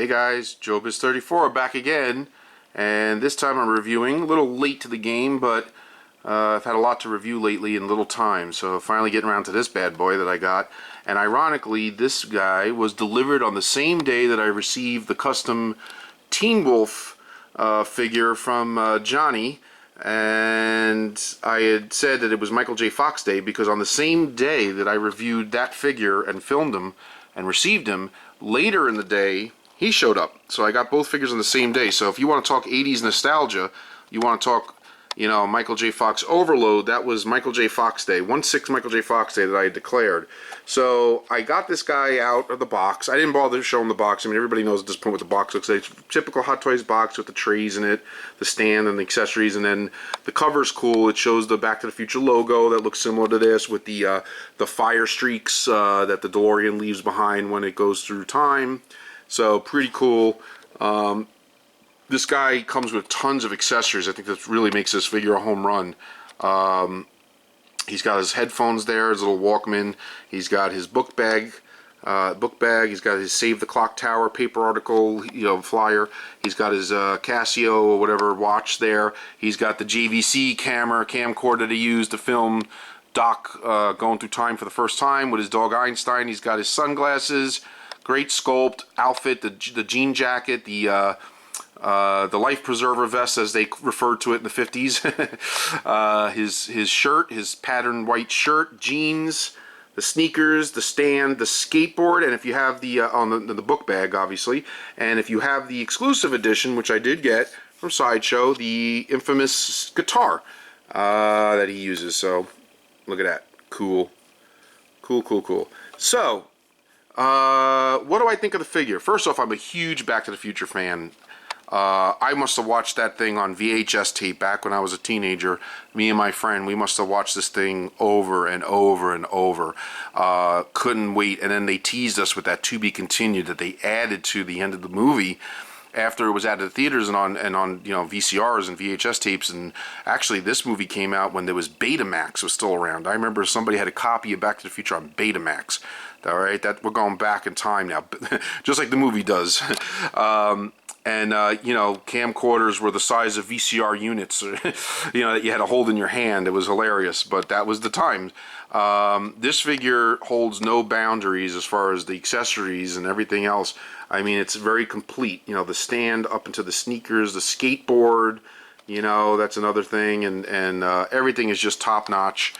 Hey guys, Joebizz34 back again, and this time I'm reviewing, a little late to the game, but I've had a lot to review lately in little time, so finally getting around to this bad boy that I got. And ironically, this guy was delivered on the same day that I received the custom Teen Wolf figure from Johnny, and I had said that it was Michael J. Fox Day because on the same day that I reviewed that figure and filmed him and received him, later in the day he showed up. So I got both figures on the same day. So if you want to talk 80s nostalgia, you want to talk, you know, Michael J. Fox overload, that was Michael J. Fox Day, 1/6 Michael J. Fox Day that I had declared. So I got this guy out of the box. I didn't bother to show him the box. I mean, everybody knows at this point what the box looks like. It's a typical Hot Toys box with the trays in it, the stand and the accessories, and then the cover's cool. It shows the Back to the Future logo that looks similar to this with the fire streaks that the DeLorean leaves behind when it goes through time. So pretty cool. This guy comes with tons of accessories. I think that really makes this figure a home run. He's got his headphones there, his little Walkman. He's got his book bag. He's got his Save the Clock Tower paper article, you know, flyer. He's got his Casio or whatever watch there. He's got the JVC camcorder that he used to film Doc going through time for the first time with his dog Einstein. He's got his sunglasses, great sculpt, outfit, the jean jacket, the life preserver vest as they referred to it in the 50s. his shirt, his patterned white shirt, jeans, the sneakers, the stand, the skateboard, and if you have the on the book bag, obviously, and if you have the exclusive edition, which I did get from Sideshow, the infamous guitar that he uses. So look at that, cool. So what do I think of the figure? First off, I'm a huge Back to the Future fan. I must have watched that thing on VHS tape back when I was a teenager. Me and my friend, we must have watched this thing over and over and over. Couldn't wait. And then they teased us with that to be continued that they added to the end of the movie after it was out of the theaters and on you know, VCRs and VHS tapes. And actually this movie came out when there was Betamax was still around. I remember somebody had a copy of Back to the Future on Betamax. All right, that we're going back in time now, just like the movie does. You know, camcorders were the size of VCR units, you know, that you had to hold in your hand. It was hilarious, but that was the time. This figure holds no boundaries as far as the accessories and everything else. I mean, it's very complete. You know, the stand up into the sneakers, the skateboard, you know, that's another thing, and everything is just top notch.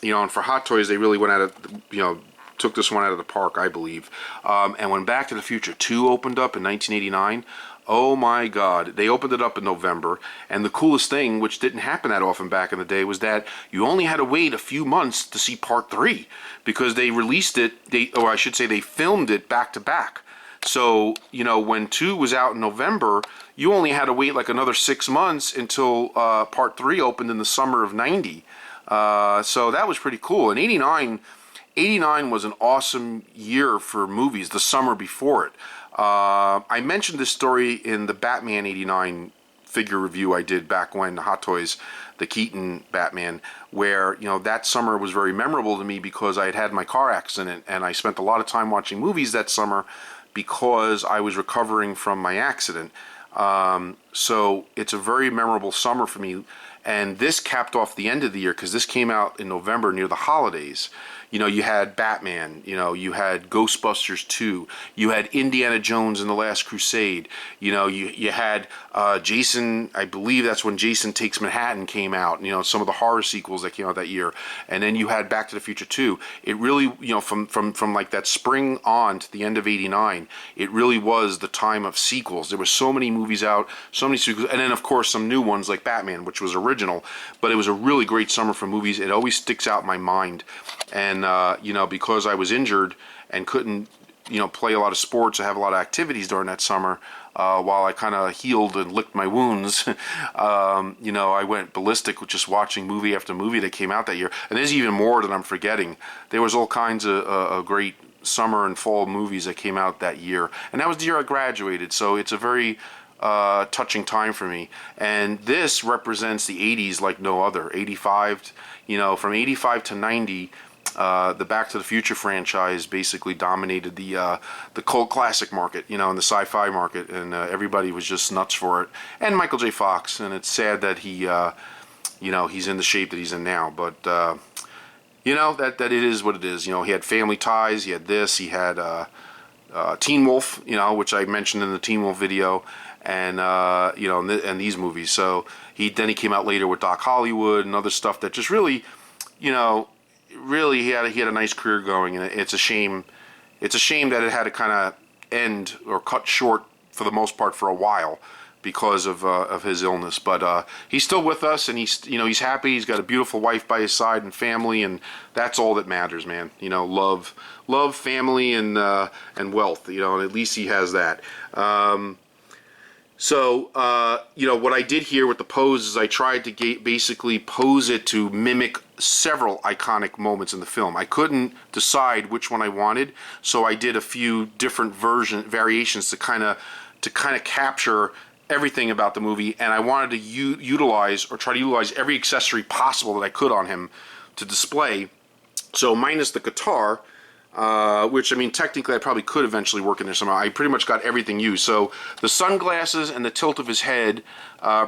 You know, and for Hot Toys, they really went at it, you know, took this one out of the park, I believe. And when Back to the Future 2 opened up in 1989, oh my God, they opened it up in November, and the coolest thing, which didn't happen that often back in the day, was that you only had to wait a few months to see Part 3, because they released it, or I should say they filmed it back to back. So, you know, when 2 was out in November, you only had to wait like another 6 months until Part 3 opened in the summer of 90. So that was pretty cool. And 89 was an awesome year for movies, the summer before it. I mentioned this story in the Batman 89 figure review I did back when, Hot Toys, the Keaton Batman, where, you know, that summer was very memorable to me because I had had my car accident and I spent a lot of time watching movies that summer because I was recovering from my accident. So it's a very memorable summer for me. And this capped off the end of the year because this came out in November near the holidays. You know, you had Batman, you know, you had Ghostbusters 2, you had Indiana Jones and the Last Crusade, you know, you had Jason, I believe that's when Jason Takes Manhattan came out, you know, some of the horror sequels that came out that year, and then you had Back to the Future 2. It really, you know, from like that spring on to the end of 89, it really was the time of sequels. There were so many movies out, so many sequels, and then of course some new ones like Batman, which was original, but it was a really great summer for movies. It always sticks out in my mind. And, you know, because I was injured and couldn't, you know, play a lot of sports or have a lot of activities during that summer, while I kind of healed and licked my wounds, you know, I went ballistic with just watching movie after movie that came out that year. And there's even more that I'm forgetting. There was all kinds of great summer and fall movies that came out that year. And that was the year I graduated, so it's a very touching time for me. And this represents the 80s like no other. 85, you know, from 85 to 90, the Back to the Future franchise basically dominated the cult classic market, you know, and the sci-fi market, and everybody was just nuts for it. And Michael J. Fox, and it's sad that he, you know, he's in the shape that he's in now. But you know, that it is what it is. You know, he had Family Ties, he had this, he had Teen Wolf, you know, which I mentioned in the Teen Wolf video, and you know, and these movies. So he came out later with Doc Hollywood and other stuff that just really, you know, really he had a nice career going, and it's a shame. It's a shame that it had to kind of end or cut short for the most part for a while because of his illness. But he's still with us, and he's, you know, he's happy. He's got a beautiful wife by his side and family, and that's all that matters, man. You know, love, family, and wealth. You know, and at least he has that. So, you know, what I did here with the pose is I tried to basically pose it to mimic several iconic moments in the film. I couldn't decide which one I wanted, so I did a few different variations to kind of capture everything about the movie, and I wanted to utilize or try to utilize every accessory possible that I could on him to display. So minus the guitar, which, I mean, technically I probably could eventually work in there somehow. I pretty much got everything used. So the sunglasses and the tilt of his head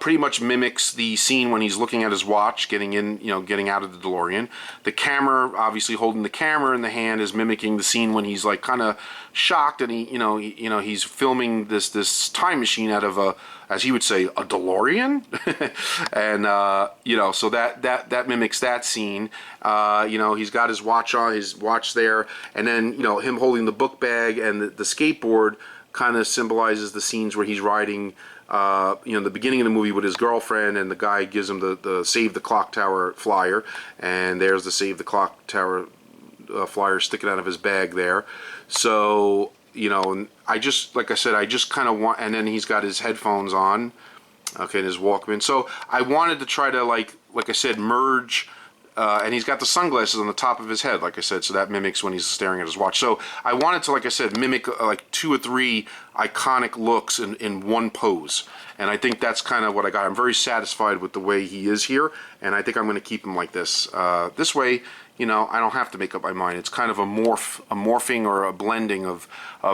pretty much mimics the scene when he's looking at his watch, getting out of the DeLorean. The camera, obviously holding the camera in the hand, is mimicking the scene when he's like kind of shocked, and he's filming this time machine out of a, as he would say, a DeLorean. And you know, so that mimics that scene. You know, he's got his watch there, and then, you know, him holding the book bag and the skateboard kind of symbolizes the scenes where he's riding, you know, the beginning of the movie with his girlfriend, and the guy gives him the Save the Clock Tower flyer, and there's the Save the Clock Tower flyer sticking out of his bag there. So, you know, and I just, like I said, I just kind of want, and then he's got his headphones on, okay, and his Walkman. So I wanted to try to, like I said, merge. And he's got the sunglasses on the top of his head, like I said, so that mimics when he's staring at his watch. So I wanted to, like I said, mimic like 2 or 3 iconic looks in one pose. And I think that's kind of what I got. I'm very satisfied with the way he is here, and I think I'm going to keep him like this. This way, you know, I don't have to make up my mind. It's kind of a morphing or a blending of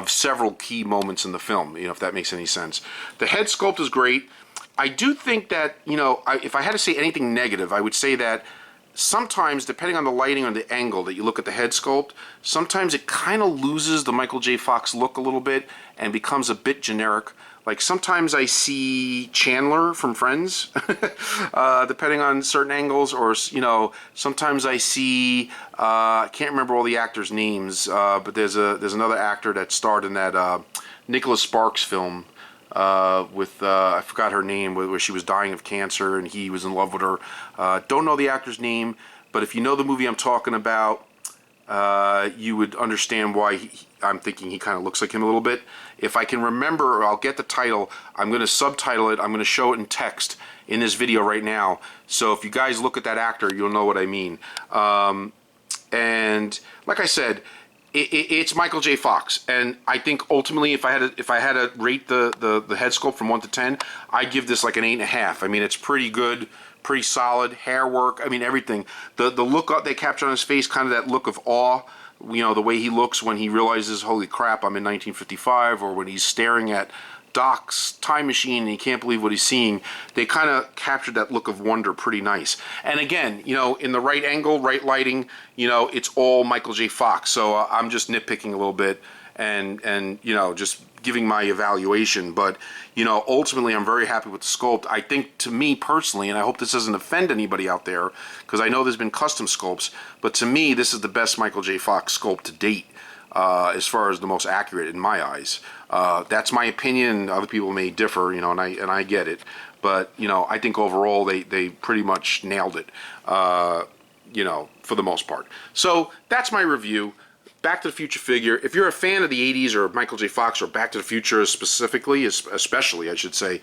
several key moments in the film, you know, if that makes any sense. The head sculpt is great. I do think that, you know, if I had to say anything negative, I would say that sometimes, depending on the lighting or the angle that you look at the head sculpt, sometimes it kind of loses the Michael J. Fox look a little bit and becomes a bit generic. Like, sometimes I see Chandler from Friends, depending on certain angles, or, you know, sometimes I see, I can't remember all the actors' names, but there's another actor that starred in that Nicholas Sparks film, with I forgot her name, where she was dying of cancer and he was in love with her. Don't know the actor's name, but if you know the movie I'm talking about, you would understand why I'm thinking he kind of looks like him a little bit. If I can remember, or I'll get the title, I'm going to subtitle it. I'm going to show it in text in this video right now. So if you guys look at that actor, you'll know what I mean. And like I said, it's Michael J. Fox, and I think ultimately, if I had to rate the head sculpt from 1 to 10, I'd give this like an 8.5. I mean, it's pretty good, pretty solid. Hair work, I mean, everything. The look they capture on his face, kind of that look of awe. You know, the way he looks when he realizes, holy crap, I'm in 1955, or when he's staring at Doc's time machine and he can't believe what he's seeing. They kind of captured that look of wonder pretty nice. And again, you know, in the right angle, right lighting, you know, it's all Michael J. Fox. So I'm just nitpicking a little bit and you know, just giving my evaluation. But, you know, ultimately I'm very happy with the sculpt. I think, to me personally, and I hope this doesn't offend anybody out there, because I know there's been custom sculpts, but to me this is the best Michael J. Fox sculpt to date. As far as the most accurate in my eyes. That's my opinion. Other people may differ, you know, and I get it. But, you know, I think overall they pretty much nailed it, you know, for the most part. So that's my review. Back to the Future figure. If you're a fan of the 80s or Michael J. Fox or Back to the Future specifically, especially I should say,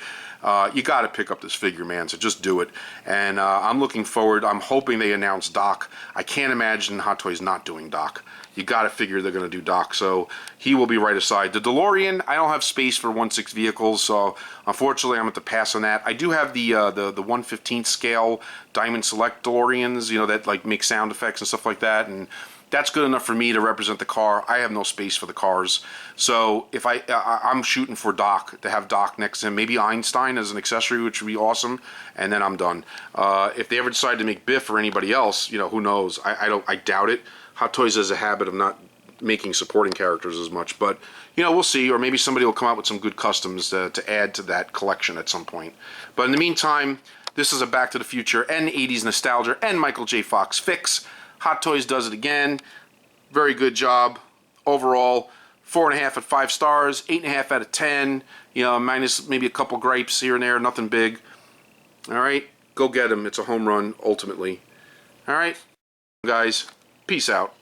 you got to pick up this figure, man. So just do it. And I'm looking forward. I'm hoping they announce Doc. I can't imagine Hot Toys not doing Doc. You got to figure they're going to do Doc, so he will be right aside. The DeLorean, I don't have space for 1/6 vehicles, so unfortunately I'm going to pass on that. I do have the 1/15 scale Diamond Select DeLoreans, you know, that like make sound effects and stuff like that, and that's good enough for me to represent the car. I have no space for the cars. So if I'm shooting for Doc, to have Doc next to him, maybe Einstein as an accessory, which would be awesome, and then I'm done. If they ever decide to make Biff or anybody else, you know, who knows? I doubt it. Hot Toys has a habit of not making supporting characters as much, but you know, we'll see. Or maybe somebody will come out with some good customs to add to that collection at some point. But in the meantime, this is a Back to the Future and 80s nostalgia and Michael J. Fox fix. Hot Toys does it again. Very good job overall. 4.5 out of 5 stars, 8.5 out of 10. You know, minus maybe a couple gripes here and there, nothing big. All right, go get them. It's a home run ultimately. All right, guys, peace out.